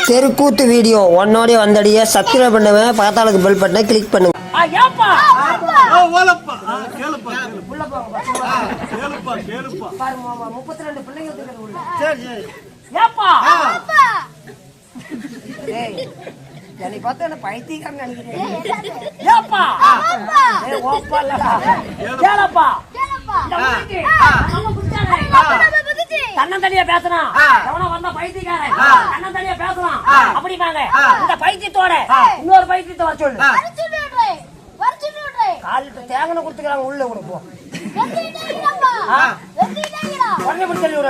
தெருக்கூத்து வீடியோ ஒன்னோட வந்தடிய சப்ஸ்கிரைப் பண்ணுவேன், பக்கத்தாளுக்கு பெல் பட்டனை கிளிக் பண்ணுங்க. என்னை பார்த்து என்ன பைத்தியக்காரன் நினைக்கிறேன். தன்னந்தனியா பேசலாம், வந்தா பைத்தியக்காரன் தன்னந்தனியா பேசலாம் அப்படிப்பாங்க. இந்த பைத்தியத்தோட இன்னொரு பைத்தியத்தை வர சொல்லு. காலுக்கு தேங்கனை கொடுத்துக்கிறாங்க, உள்ள கொடுப்போம். உடனே சொல்லி விட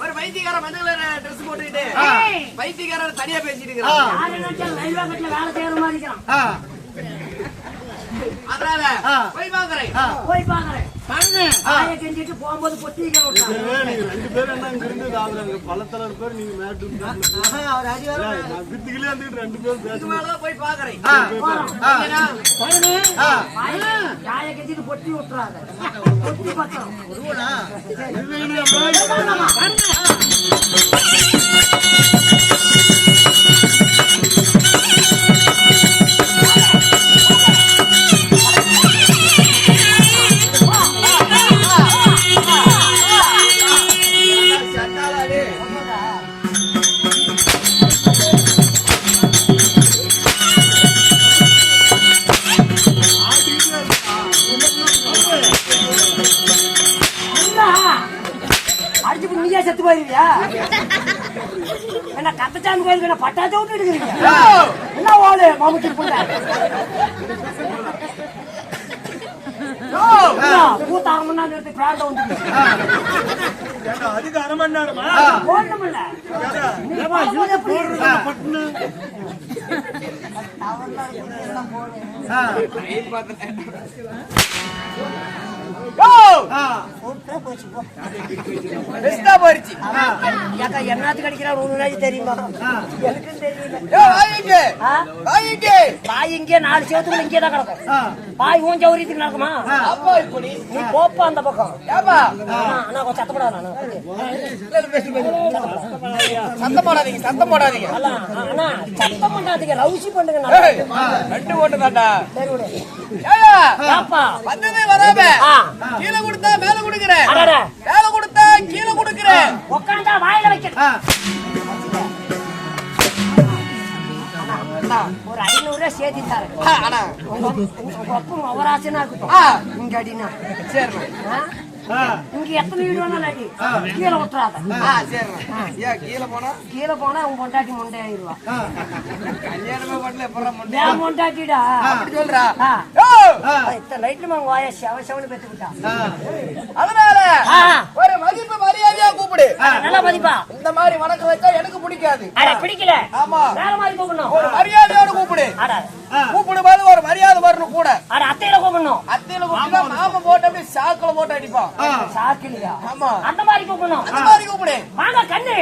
ஒரு பைத்தியக்கார மஞ்சள் ட்ரெஸ் போட்டுக்கிட்டு பைத்தியக்கார தனியா பேசிட்டு அதனால போய் பாக்குறேன் போகும்போது ரெண்டு பேரும் என்ன இங்க இருந்து பழத்தல பேர் நீங்க மேட்டு ரெண்டு பேரும் போய் பாக்குறேன். பொட்டி விட்டுறாங்க. செத்து போயிருவியா? என்ன கத்தச்சாமி கோயிலுக்கு பட்டாச்சு விட்டு எடுக்கிறீங்க? என்ன ஓடு மாமுச்சு கூத்தாங்க முன்னாடி பிராண்ட வந்து அதுக்கு அரை மணி நேரமா ஒண்ணுமில்ல. என்னத்துக்கு அடிக்கிறார் உனக்கு தெரியுமா? எனக்கும் தெரியல. பாய் இங்கே 4 சேவத்துக்குள்ள இங்கே தான் கிடக்கும். பாய் ஊன் சௌரியத்துக்கு நடக்குமா? நீ போப்பா அந்த பக்கம். சத்தம் போடாதீங்க, சத்தம் போடாதீங்க. சத்தம் போடாதீங்க, ரவுசி பண்ணுங்க. ரெண்டு ஓட்டு தாண்டா. கீழே கொடுத்தா மேல கொடுக்கிறேன், மேல கொடுத்தா கீழே கொடுக்கிறேன். உட்காந்தா வாயில வைக்கிறேன். ஒரு 500 ரூபாய் சேர்த்தி தரேன். அவராசனா இருக்கட்டும். இங்க அடினா சரி. இங்க எத்தனை வீடு வேணாலும் கீழே விட்டுறாத. கீழே போனா உங்க பொண்டாட்டி முண்டை ஆயிடுவா. பொண்டாட்டிடா சொல்றா. லைட்ல வாய செவன்னு பெற்றுக்கிட்டா. அதனால ஒரு மதிப்பு மரியாதையா கூப்பிடு. நல்ல மதிப்பா. இந்த மாதிரி வணக்கம் வச்சா எனக்கு பிடிக்காது. பிடிக்கல. ஆமா, வேற மாதிரி கூப்பிடணும். ஒரு மரியாதையோட கூப்பிடு. கூப்பிடும்போது ஒரு மரியாதை வரணும் கூட. அத்தையில கூப்பிடணும். அத்தையில கூப்பிட்டா மாமா போட்டு அப்படி சாக்குல போட்டு அடிப்பான். சாக்கிலியா? ஆமா, அந்த மாதிரி கூப்பிடணும். அந்த மாதிரி கூப்பிடு. வாங்க கண்ணு.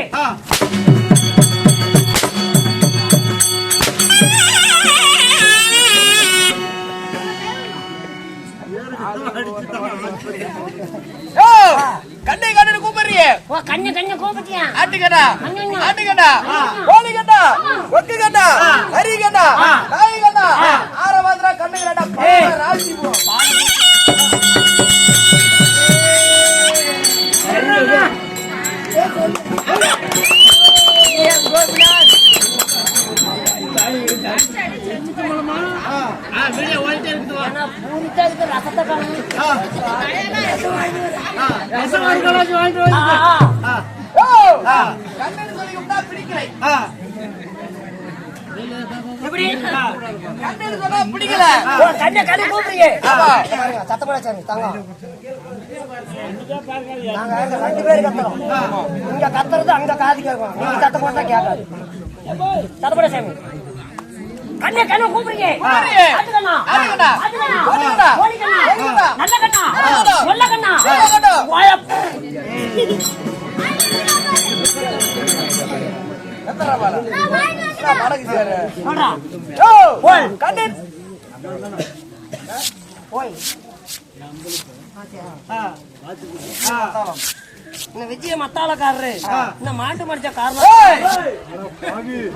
கண்ணை கண்ணு கூப்பிடுறியே. கண்ணு கண்ணு கூப்பிட்டியா? ஆட்டுக்கட்டா, ஆட்டுக்கட்டா, கோழிக்கட்டா, ஒக்குக்கட்டா, அரிக்கட்டா, நாய்க்கட்டா, ஆரவாந்திரா கண்ணு கட்டா ராசி போ. ரசத்தை கண்ணு சொல்லி பிடிக்கலை. எப்படி கண்ணு சொன்னா பிடிக்கல. கண்ணை கண்ணு கூப்பிடுங்க. சத்தப்பட சாமி தாங்க. நாங்க 2 பேரும் கத்துறோம். இங்க கத்துறது அங்க காது கேட்கும். நீங்க சத்த போட்டா கேட்காது. சத்தப்பட சாமி. கண்ணே கண்ணு கூப்பிடுங்க. கூப்பிடுங்க. அதுக்கண்ணா. அதுக்கண்ணா. அதுக்கண்ணா. ஓடிக்கண்ணா. ஓடிக்கண்ணா. ஓடிக்கண்ணா. நல்ல கண்ணா. நல்ல நல்ல கண்ணா. நல்ல கண்ணா. எத்தனை பாலா? மடக்கு சேரு. சொல்றா. ஓ, போய். கண்ணு. போய். இந்த விஜய மத்தாளக்காரரு இந்த மாட்டு மடிச்ச காரணம்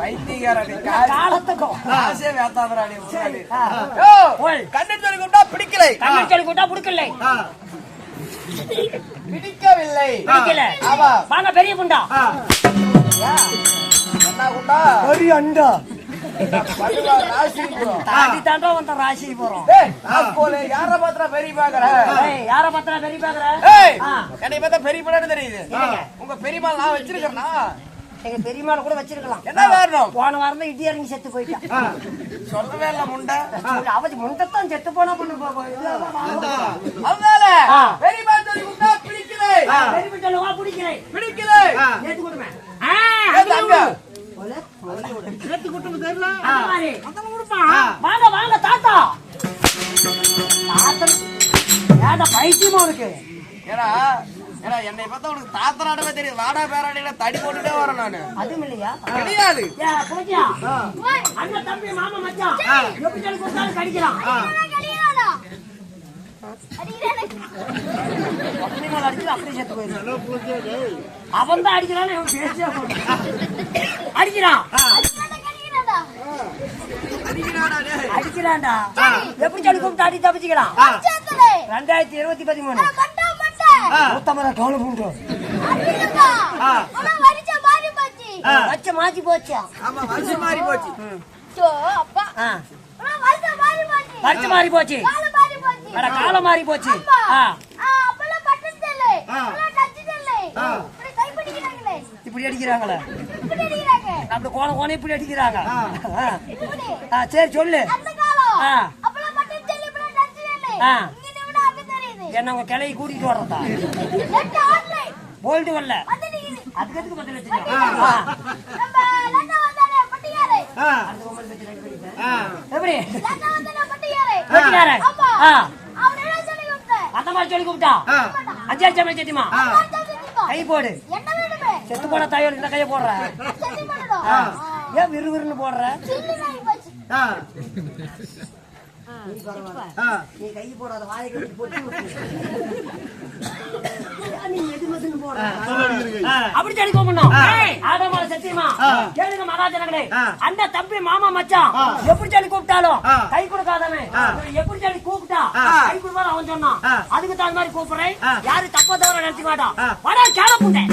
பைத்தியக்காரன் காலத்துக்கும் காசே வேத்தாதராடி முன்னாடி. ஆ. ஓ, போய். கண்ணு சொல்லி கூப்பிட்டா பிடிக்கலை. கண்ணன் சொல்லி கூட்டா பிடிக்கல பிடிக்கவில்லை. பிடிக்கல ஆமா. வாங்க பெரிய புண்டா என்ன கூட்டா? பெரிய அண்டா படுவா ராசிபுரம். தாண்டி தாண்டா வந்த ராசி போறோம் ஏய், ஆஸ்கோலே யார பாத்திரா பெரிய பாக்குற? யார பத்திர பெரிய பாக்குற ஏய், என்னை பார்த்தா பெரிய படம் தெரியுது. உங்க பெரியம்மா நான் வச்சிருக்கேன்னா எங்க பெரியம்மாள் கூட வச்சிருக்கலாம். என்ன காரணம்? போன வாரம் தான் இடி இறங்கி செத்து போயிட்டான். சொல்லவே இல்ல முண்டை. அவதி முண்டத்தான் செத்து போனா பண்ணு அதனால ஆ. பெரியம்மா சொல்லி கூப்பிட்டா பிடிக்கலை. பெரிய பிடிக்கல வா பிடிக்கிறேன் பிடிக்கலை. நேத்து கொடுமே தங்க. வாங்க வாங்க தாத்தா தாத்தா பைத்தியமா இருக்கு. ஏன்னா ஏன்னா என்னை பார்த்தா உனக்கு தாத்தராடவே தெரியும். வாடா பேராடில தடி போட்டுட்டே வரேன் நானு. அதுவும் இல்லையா கிடையாது. பூஜா அண்ணன் தம்பி மாமா மச்சான் எப்படி சொல்லி கொடுத்தாலும் கடிக்கிறான். அப்படி மேல அடிச்சு அப்படியே செத்து போயிரு. அவன் தான் அடிக்கிறான் இவன் பேசியா அடிக்கிறான் அடிக்கிறான்டா. எப்படி சொல்லி கூப்பிட்டு அடி தப்பிச்சுக்கலாம். 2023 நூத்தம்பது டோலு பூண்டு வச்ச மாத்தி போச்சா. ஆமா, வருஷம் மாறி போச்சு. வச்ச மாறி போச்சு. அட காலம் மாறி போச்சு. இப்படி அடிக்கிறாங்களே அப்படி கோண கோண இப்படி அடிக்கிறாங்க. சரி சொல்லு. என்ன உங்க கிளையை கூட்டிட்டு வர்றதா போல்டு வரல அதுக்கு எதுக்கு பதில் எப்படி அந்த மாதிரி சொல்லி கூப்பிட்டா அஞ்சாறு சமையல் சத்தியமா கை போடு. செத்து போன தாயோடு இந்த கையை போடுற ஏன் விறுவிறுன்னு போடுற? நீ கை போடாத வாயை கட்டி போட்டு நீ எது மதுன்னு போடுற அப்படி சொல்லி கூப்பிடணும். ஆடமால சத்தியமா கேளுங்க மகாஜனங்களே. அந்த தம்பி மாமா மச்சான் எப்படி சொல்லி கூப்பிட்டாலும் கை கொடுக்காதவன் எப்படி சொல்லி கூப்பிட்டா கை கொடுப்பாரு அவன் சொன்னான். அதுக்கு தகுந்த மாதிரி கூப்பிடுறேன். யாரு தப்பா தவிர நினைச்சு மாட்டான். வட கேள புண்டை